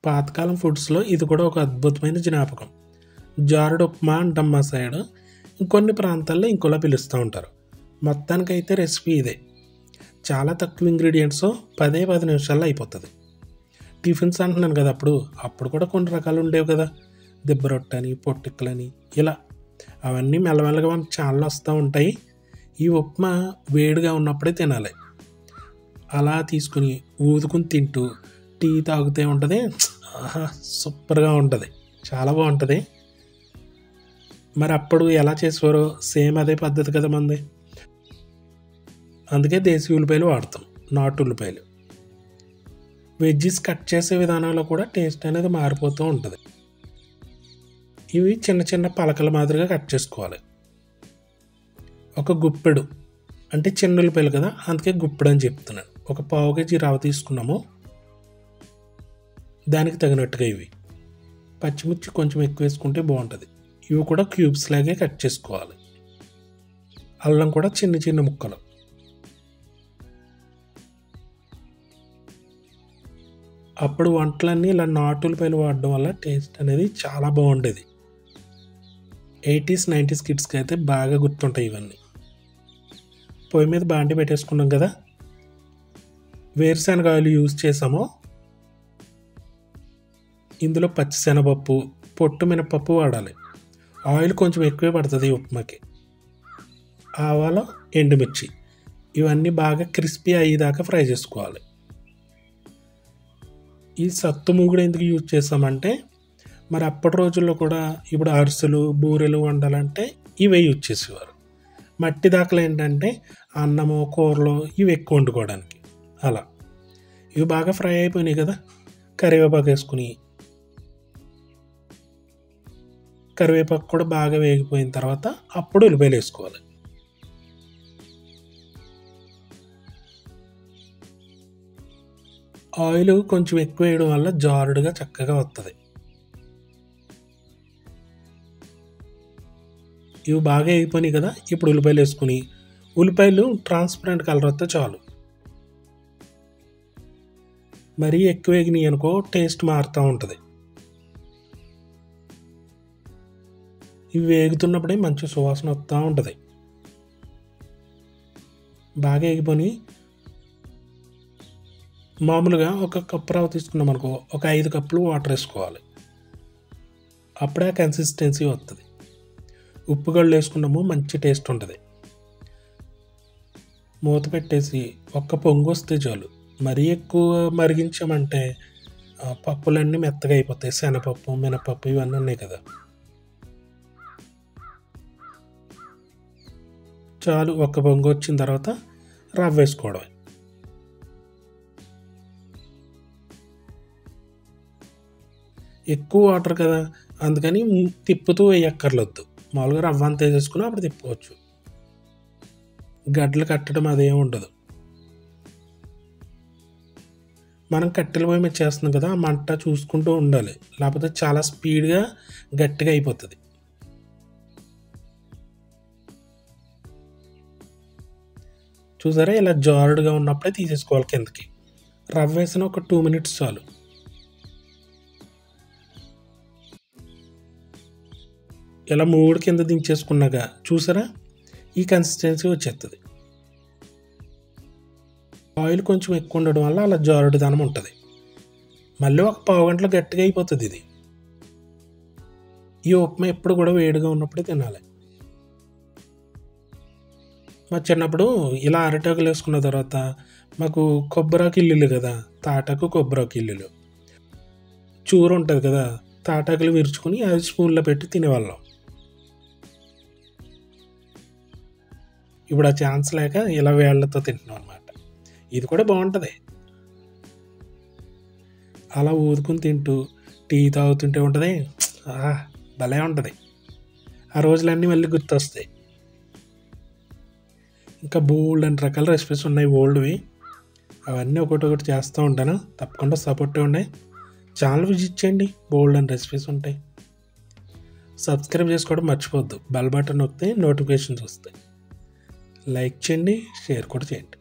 పాతకాలం ఫుడ్స్లో ఇది కూడా ఒక అద్భుతమైన జ్ఞాపకం. జారుడు ఉప్మా అంటాం మా సైడ్, ఇంకొన్ని ప్రాంతాల్లో ఇంకోలా పిలుస్తూ ఉంటారు. మొత్తానికైతే రెసిపీ ఇదే. చాలా తక్కువ ఇంగ్రీడియంట్స్ 10 నిమిషాల్లో అయిపోతుంది. టిఫిన్స్ అంటున్నాను కదా, అప్పుడు కూడా కొన్ని రకాలు ఉండేవి కదా, దిబ్బ రొట్టెని, పొట్టిక్కలని, ఇలా అవన్నీ మెల్లమెల్లగా మనకు చాలా వస్తూ ఉంటాయి. ఈ ఉప్మా వేడిగా ఉన్నప్పుడే తినాలి. అలా తీసుకుని ఊదుకుని తింటూ టీ తాగుతూ ఉంటుంది. ఆహా, సూపర్గా ఉంటుంది, చాలా బాగుంటుంది. మరి అప్పుడు ఎలా చేసేవారో సేమ్ అదే పద్ధతి కదా మంది. అందుకే దేశీ ఉల్లిపాయలు వాడతాం, నాటు ఉల్లిపాయలు. వెజ్జీస్ కట్ చేసే విధానంలో కూడా టేస్ట్ అనేది మారిపోతూ ఉంటుంది. ఇవి చిన్న చిన్న పలకల మాదిరిగా కట్ చేసుకోవాలి. ఒక గుప్పెడు అంటే చిన్న ఉల్లిపాయలు కదా, అందుకే గుప్పెడు అని చెప్తున్నాను. ఒక పావు కేజీ రవ్వ తీసుకున్నాము, దానికి తగినట్టుగా ఇవి. పచ్చిమిర్చి కొంచెం ఎక్కువ వేసుకుంటే బాగుంటుంది. ఇవి కూడా క్యూబ్స్ లాగే కట్ చేసుకోవాలి. అల్లం కూడా చిన్న చిన్న ముక్కలు. అప్పుడు వంటలన్నీ ఇలా నాటు ఉల్లిపాయలు వాడడం వల్ల టేస్ట్ అనేది చాలా బాగుండేది. 80s 90s కిడ్స్కి అయితే బాగా గుర్తుంటాయి ఇవన్నీ. పొయ్యి మీద బాండి పెట్టేసుకున్నాం కదా, వేరుశనగ ఆయిల్ యూజ్ చేసాము. ఇందులో పచ్చిశనగపప్పు, పొట్టు మినపప్పు వాడాలి. ఆయిల్ కొంచెం ఎక్కువే పడుతుంది ఈ ఉప్మాకి. ఆవాలు, ఎండుమిర్చి ఇవన్నీ బాగా క్రిస్పీ అయ్యేదాకా ఫ్రై చేసుకోవాలి. ఈ సత్తు మూగుడు ఎందుకు యూజ్ చేసామంటే, మరి అప్పటి రోజుల్లో కూడా ఇప్పుడు అరిసెలు, బూరెలు వండాలంటే ఇవే యూజ్ చేసేవారు. మట్టి దాకలు ఏంటంటే అన్నము, కూరలు ఇవి ఎక్కువ వండుకోవడానికి. అలా ఇవి బాగా ఫ్రై అయిపోయినాయి కదా, కరివేపాకు వేసుకుని, కరివేపాకు కూడా బాగా వేగిపోయిన తర్వాత అప్పుడు ఉల్లిపాయలు వేసుకోవాలి. ఆయిల్ కొంచెం ఎక్కువ వేయడం వల్ల జారుడుగా చక్కగా వస్తుంది. ఇవి బాగా వేగిపోయినాయి కదా, ఇప్పుడు ఉల్లిపాయలు వేసుకుని, ఉల్లిపాయలు ట్రాన్స్పరెంట్ కలర్ వస్తే చాలు. మరీ ఎక్కువ వేగినాయి అనుకో టేస్ట్ మారుతూ ఉంటుంది. ఇవి వేగుతున్నప్పుడే మంచి సువాసన వస్తూ ఉంటుంది. బాగా వేగిపోయి మామూలుగా ఒక కప్పు రవ్వ తీసుకున్నాం అనుకో, ఒక 5 కప్పులు వాటర్ వేసుకోవాలి. అప్పుడే కన్సిస్టెన్సీ వస్తుంది. ఉప్పు గళ్ళు వేసుకున్నాము, మంచి టేస్ట్ ఉంటుంది. మూత పెట్టేసి ఒక్క పొంగు వస్తే చాలు. మరీ ఎక్కువ మరిగించామంటే పప్పులన్నీ మెత్తగా అయిపోతాయి. శనగపప్పు, మినపప్పు ఇవన్నీ ఉన్నాయి కదా. చాలు, ఒక్క పొంగు వచ్చిన తర్వాత రవ్వ వేసుకోవడమే. ఎక్కువ వాటర్ కదా, అందుకని తిప్పుతూ వేయక్కర్లొద్దు. మామూలుగా రవ్వ అంతా వేసేసుకుని అప్పుడు తిప్పుకోవచ్చు. గడ్డలు కట్టడం అదేం ఉండదు. మనం కట్టెల పొయ్యి మీద చేస్తున్నాం కదా, మంట చూసుకుంటూ ఉండాలి, లేకపోతే చాలా స్పీడ్గా గట్టిగా అయిపోతుంది. చూసారా, ఇలా జారుడుగా ఉన్నప్పుడే తీసేసుకోవాలి కిందకి. రవ్వ వేసిన ఒక 2 minutes చాలు. ఇలా మూడు కింద దించేసుకున్నాక చూసారా, ఈ కన్సిస్టెన్సీ వచ్చేస్తుంది. ఆయిల్ కొంచెం ఎక్కువ ఉండడం వల్ల అలా జారుడుదనం ఉంటుంది. మళ్ళీ ఒక పావు గంటలో గట్టిగా అయిపోతుంది ఇది. ఈ ఉప్మా ఎప్పుడు కూడా వేడిగా ఉన్నప్పుడే తినాలి. మా చిన్నప్పుడు ఇలా అరిటాకులు వేసుకున్న తర్వాత మాకు కొబ్బరాకు ఇల్లులు కదా, తాటాకు కొబ్బరాకు ఇల్లులు, చూరు ఉంటుంది కదా, తాటాకులు విరుచుకొని అది స్పూన్లో పెట్టి తినేవాళ్ళం. ఇప్పుడు ఆ ఛాన్స్ లేక ఇలా వేళ్లతో తింటున్నాం అన్నమాట. ఇది కూడా బాగుంటుంది. అలా ఊదుకుని తింటూ టీ తాగుతుంటే ఉంటుంది, భలే ఉంటుంది. ఆ రోజులన్నీ మళ్ళీ గుర్తొస్తాయి. ఇంకా బోల్డ్ అని రకాల రెసిపీస్ ఉన్నాయి ఓల్డ్వి, అవన్నీ ఒకటి చేస్తూ ఉంటాను. తప్పకుండా సపోర్ట్ ఉన్నాయి. ఛానల్ విజిట్ చేయండి, బోల్డ్ అని రెసిపీస్ ఉంటాయి. సబ్స్క్రైబ్ చేసుకోవడం మర్చిపోవద్దు. బెల్ బటన్ నొక్కితే నోటిఫికేషన్స్ వస్తాయి. లైక్ చేయండి, షేర్ కూడా చేయండి.